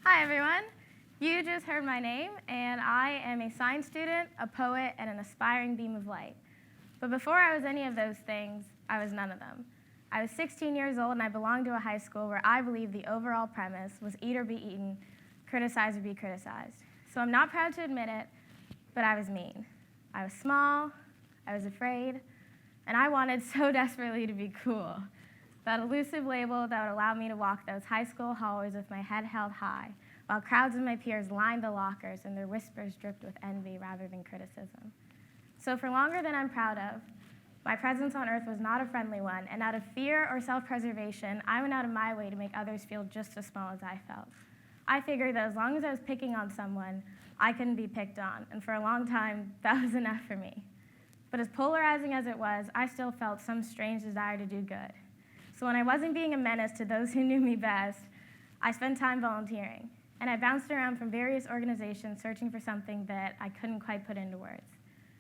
Hi, everyone. You just heard my name, and I am a science student, a poet, and an aspiring beam of light. But before I was any of those things, I was none of them. I was 16 years old, and I belonged to a high school where I believed the overall premise was eat or be eaten, criticize or be criticized. So I'm not proud to admit it, but I was mean. I was small, I was afraid, and I wanted so desperately to be cool. That elusive label that would allow me to walk those high school hallways with my head held high, while crowds of my peers lined the lockers and their whispers dripped with envy rather than criticism. So for longer than I'm proud of, my presence on earth was not a friendly one, and out of fear or self-preservation, I went out of my way to make others feel just as small as I felt. I figured that as long as I was picking on someone, I couldn't be picked on, and for a long time, that was enough for me. But as polarizing as it was, I still felt some strange desire to do good. So when I wasn't being a menace to those who knew me best, I spent time volunteering. And I bounced around from various organizations searching for something that I couldn't quite put into words.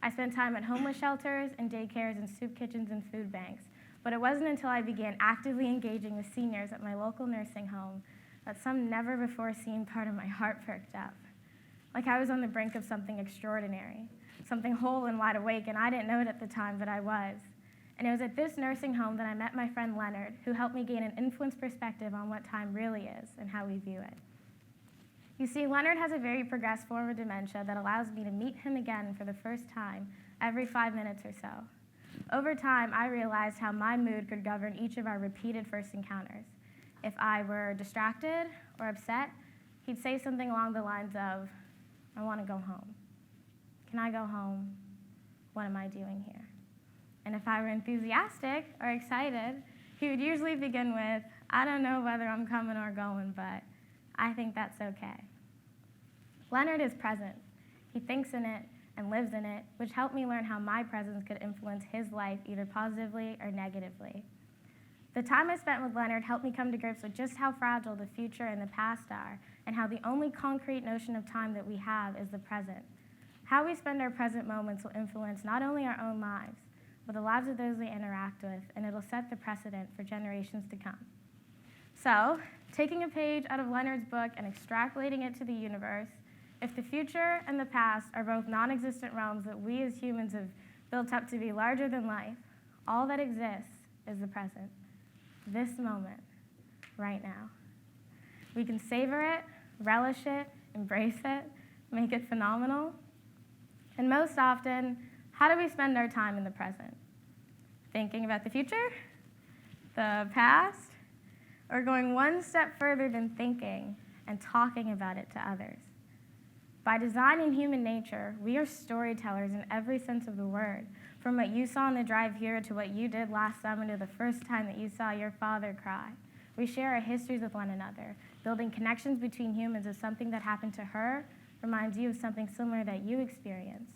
I spent time at homeless shelters and daycares and soup kitchens and food banks. But it wasn't until I began actively engaging with seniors at my local nursing home that some never-before-seen part of my heart perked up. Like I was on the brink of something extraordinary, something whole and wide awake, and I didn't know it at the time, but I was. And it was at this nursing home that I met my friend Leonard, who helped me gain an influenced perspective on what time really is and how we view it. You see, Leonard has a very progressed form of dementia that allows me to meet him again for the first time every 5 minutes or so. Over time, I realized how my mood could govern each of our repeated first encounters. If I were distracted or upset, he'd say something along the lines of, "I want to go home. Can I go home? What am I doing here?" And if I were enthusiastic or excited, he would usually begin with, "I don't know whether I'm coming or going, but I think that's okay." Leonard is present. He thinks in it and lives in it, which helped me learn how my presence could influence his life either positively or negatively. The time I spent with Leonard helped me come to grips with just how fragile the future and the past are, and how the only concrete notion of time that we have is the present. How we spend our present moments will influence not only our own lives, but the lives of those we interact with, and it'll set the precedent for generations to come. So, taking a page out of Leonard's book and extrapolating it to the universe, if the future and the past are both non-existent realms that we as humans have built up to be larger than life, all that exists is the present, this moment, right now. We can savor it, relish it, embrace it, make it phenomenal. And most often, how do we spend our time in the present? Thinking about the future, the past, or going one step further than thinking and talking about it to others? By design in human nature, we are storytellers in every sense of the word, from what you saw on the drive here to what you did last summer to the first time that you saw your father cry. We share our histories with one another. Building connections between humans is something that happened to her, reminds you of something similar that you experienced.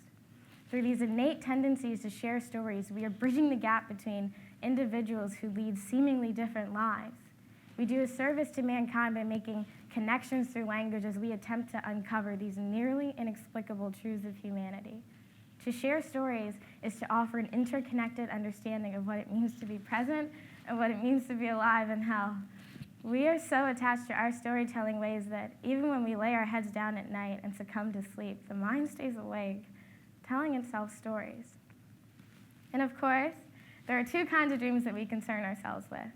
Through these innate tendencies to share stories, we are bridging the gap between individuals who lead seemingly different lives. We do a service to mankind by making connections through language as we attempt to uncover these nearly inexplicable truths of humanity. To share stories is to offer an interconnected understanding of what it means to be present and what it means to be alive, and how we are so attached to our storytelling ways that even when we lay our heads down at night and succumb to sleep, the mind stays awake, telling itself stories. And of course, there are two kinds of dreams that we concern ourselves with.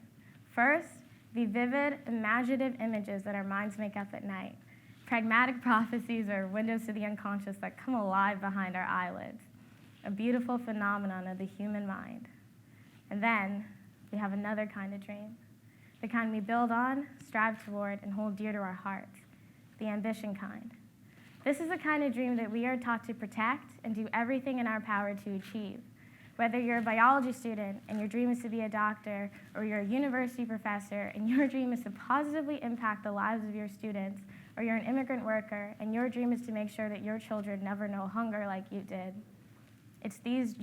First, the vivid, imaginative images that our minds make up at night. Pragmatic prophecies or windows to the unconscious that come alive behind our eyelids. A beautiful phenomenon of the human mind. And then, we have another kind of dream. The kind we build on, strive toward, and hold dear to our hearts. The ambition kind. This is the kind of dream that we are taught to protect and do everything in our power to achieve. Whether you're a biology student and your dream is to be a doctor, or you're a university professor and your dream is to positively impact the lives of your students, or you're an immigrant worker and your dream is to make sure that your children never know hunger like you did. It's these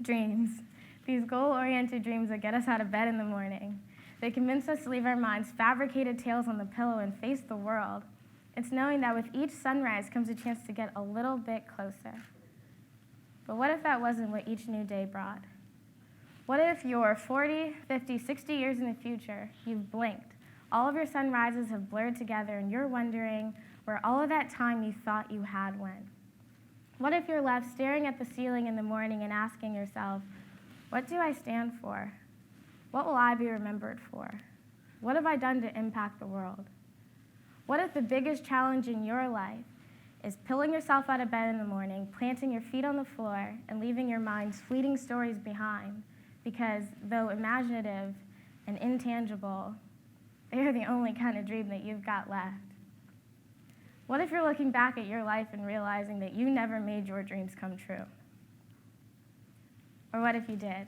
dreams, these goal-oriented dreams that get us out of bed in the morning. They convince us to leave our minds' fabricated tales on the pillow and face the world. It's knowing that with each sunrise comes a chance to get a little bit closer. But what if that wasn't what each new day brought? What if you're 40, 50, 60 years in the future, you've blinked, All of your sunrises have blurred together, and you're wondering where all of that time you thought you had went. What if you're left staring at the ceiling in the morning and asking yourself, what do I stand for? What will I be remembered for? What have I done to impact the world? What if the biggest challenge in your life is pulling yourself out of bed in the morning, planting your feet on the floor, and leaving your mind's fleeting stories behind? Because though imaginative and intangible, they are the only kind of dream that you've got left. What if you're looking back at your life and realizing that you never made your dreams come true? Or what if you did?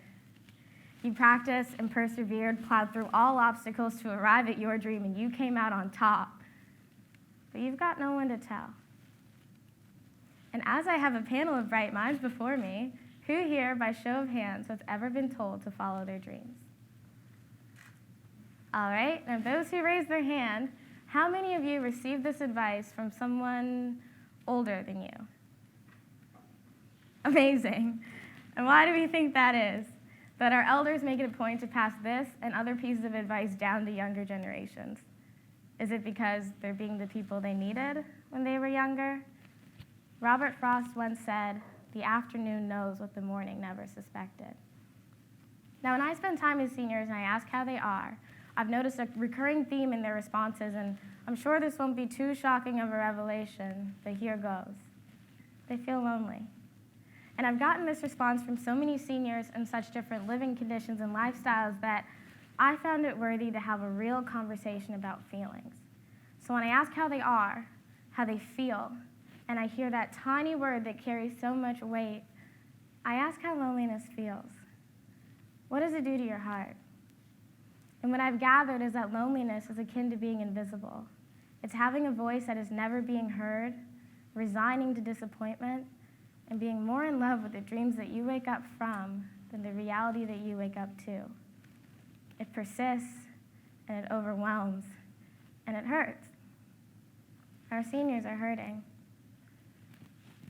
You practiced and persevered, plowed through all obstacles to arrive at your dream, and you came out on top. But you've got no one to tell. And as I have a panel of bright minds before me, who here, by show of hands, has ever been told to follow their dreams? All right, and of those who raised their hand, how many of you received this advice from someone older than you? Amazing. And why do we think that is? That our elders make it a point to pass this and other pieces of advice down to younger generations? Is it because they're being the people they needed when they were younger? Robert Frost once said, "The afternoon knows what the morning never suspected." Now, when I spend time with seniors and I ask how they are, I've noticed a recurring theme in their responses, and I'm sure this won't be too shocking of a revelation, but here goes. They feel lonely. And I've gotten this response from so many seniors in such different living conditions and lifestyles that I found it worthy to have a real conversation about feelings. So when I ask how they are, how they feel, and I hear that tiny word that carries so much weight, I ask how loneliness feels. What does it do to your heart? And what I've gathered is that loneliness is akin to being invisible. It's having a voice that is never being heard, resigning to disappointment, and being more in love with the dreams that you wake up from than the reality that you wake up to. It persists, and it overwhelms, and it hurts. Our seniors are hurting.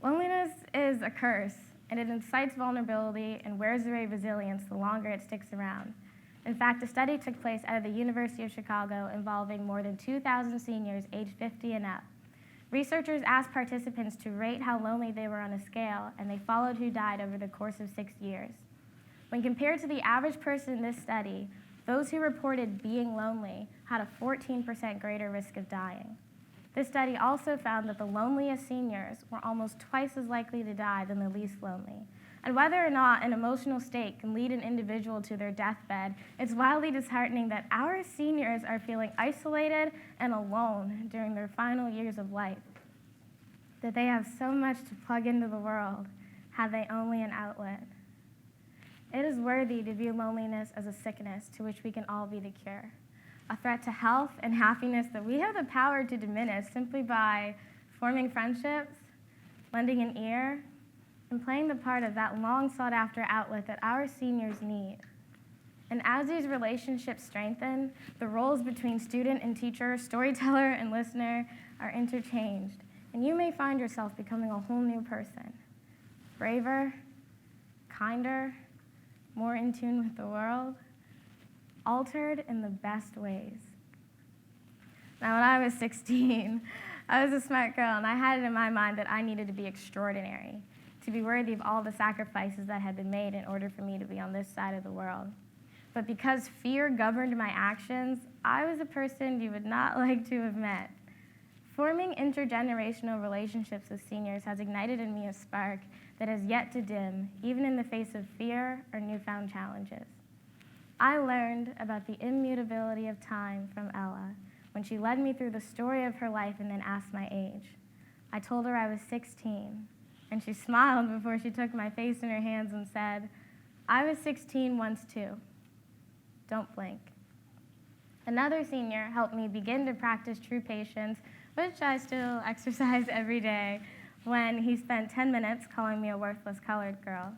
Loneliness is a curse, and it incites vulnerability and wears away resilience the longer it sticks around. In fact, a study took place out of the University of Chicago involving more than 2,000 seniors aged 50 and up. Researchers asked participants to rate how lonely they were on a scale, and they followed who died over the course of 6 years. When compared to the average person in this study, those who reported being lonely had a 14% greater risk of dying. This study also found that the loneliest seniors were almost twice as likely to die than the least lonely. And whether or not an emotional state can lead an individual to their deathbed, it's wildly disheartening that our seniors are feeling isolated and alone during their final years of life. That they have so much to plug into the world, had they only an outlet. It is worthy to view loneliness as a sickness to which we can all be the cure. A threat to health and happiness that we have the power to diminish simply by forming friendships, lending an ear, and playing the part of that long-sought-after outlet that our seniors need. And as these relationships strengthen, the roles between student and teacher, storyteller and listener are interchanged, and you may find yourself becoming a whole new person. Braver, kinder, more in tune with the world, altered in the best ways. Now, when I was 16, I was a smart girl, and I had it in my mind that I needed to be extraordinary, to be worthy of all the sacrifices that had been made in order for me to be on this side of the world. But because fear governed my actions, I was a person you would not like to have met. Forming intergenerational relationships with seniors has ignited in me a spark that has yet to dim, even in the face of fear or newfound challenges. I learned about the immutability of time from Ella when she led me through the story of her life and then asked my age. I told her I was 16, and she smiled before she took my face in her hands and said, "I was 16 once too. Don't blink." Another senior helped me begin to practice true patience, which I still exercise every day, when he spent 10 minutes calling me a worthless colored girl.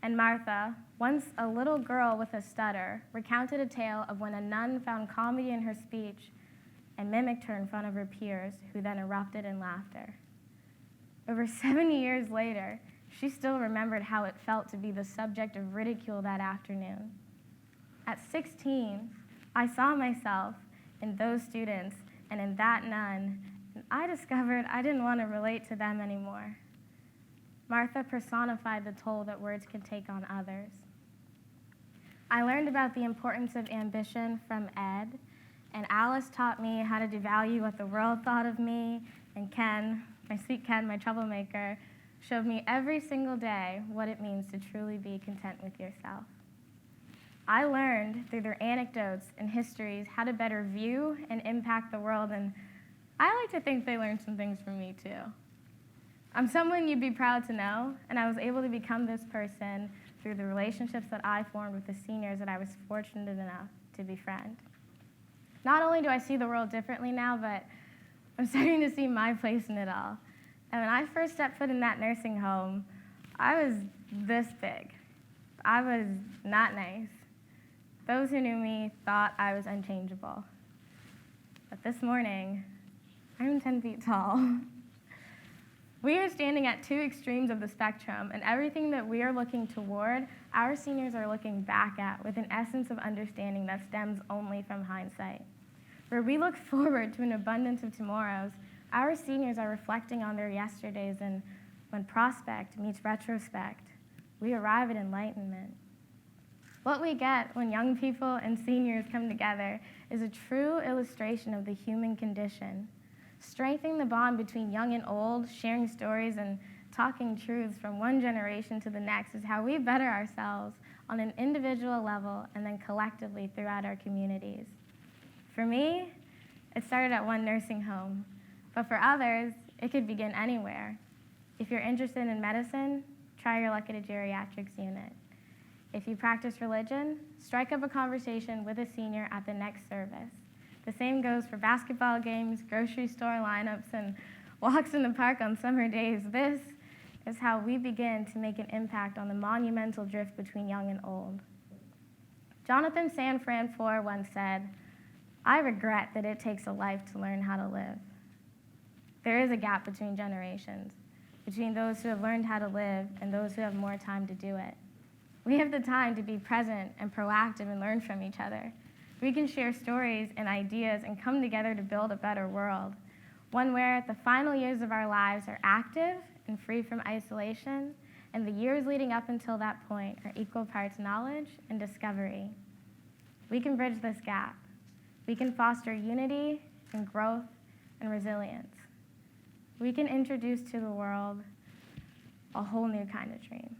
And Martha, once a little girl with a stutter, recounted a tale of when a nun found comedy in her speech and mimicked her in front of her peers, who then erupted in laughter. Over 70 years later, she still remembered how it felt to be the subject of ridicule that afternoon. At 16, I saw myself in those students and in that nun, and I discovered I didn't want to relate to them anymore. Martha personified the toll that words can take on others. I learned about the importance of ambition from Ed, and Alice taught me how to devalue what the world thought of me, and Ken, my sweet Ken, my troublemaker, showed me every single day what it means to truly be content with yourself. I learned through their anecdotes and histories how to better view and impact the world, and I like to think they learned some things from me too. I'm someone you'd be proud to know, and I was able to become this person through the relationships that I formed with the seniors that I was fortunate enough to befriend. Not only do I see the world differently now, but I'm starting to see my place in it all. And when I first stepped foot in that nursing home, I was this big. I was not nice. Those who knew me thought I was unchangeable. But this morning, I'm 10 feet tall. We are standing at two extremes of the spectrum, and everything that we are looking toward, our seniors are looking back at with an essence of understanding that stems only from hindsight. Where we look forward to an abundance of tomorrows, our seniors are reflecting on their yesterdays, and when prospect meets retrospect, we arrive at enlightenment. What we get when young people and seniors come together is a true illustration of the human condition. Strengthening the bond between young and old, sharing stories and talking truths from one generation to the next is how we better ourselves on an individual level and then collectively throughout our communities. For me, it started at one nursing home, but for others, it could begin anywhere. If you're interested in medicine, try your luck at a geriatrics unit. If you practice religion, strike up a conversation with a senior at the next service. The same goes for basketball games, grocery store lineups, and walks in the park on summer days. This is how we begin to make an impact on the monumental drift between young and old. Jonathan Safran Foer once said, "I regret that it takes a life to learn how to live." There is a gap between generations, between those who have learned how to live and those who have more time to do it. We have the time to be present and proactive and learn from each other. We can share stories and ideas and come together to build a better world, one where the final years of our lives are active and free from isolation, and the years leading up until that point are equal parts knowledge and discovery. We can bridge this gap. We can foster unity and growth and resilience. We can introduce to the world a whole new kind of dream.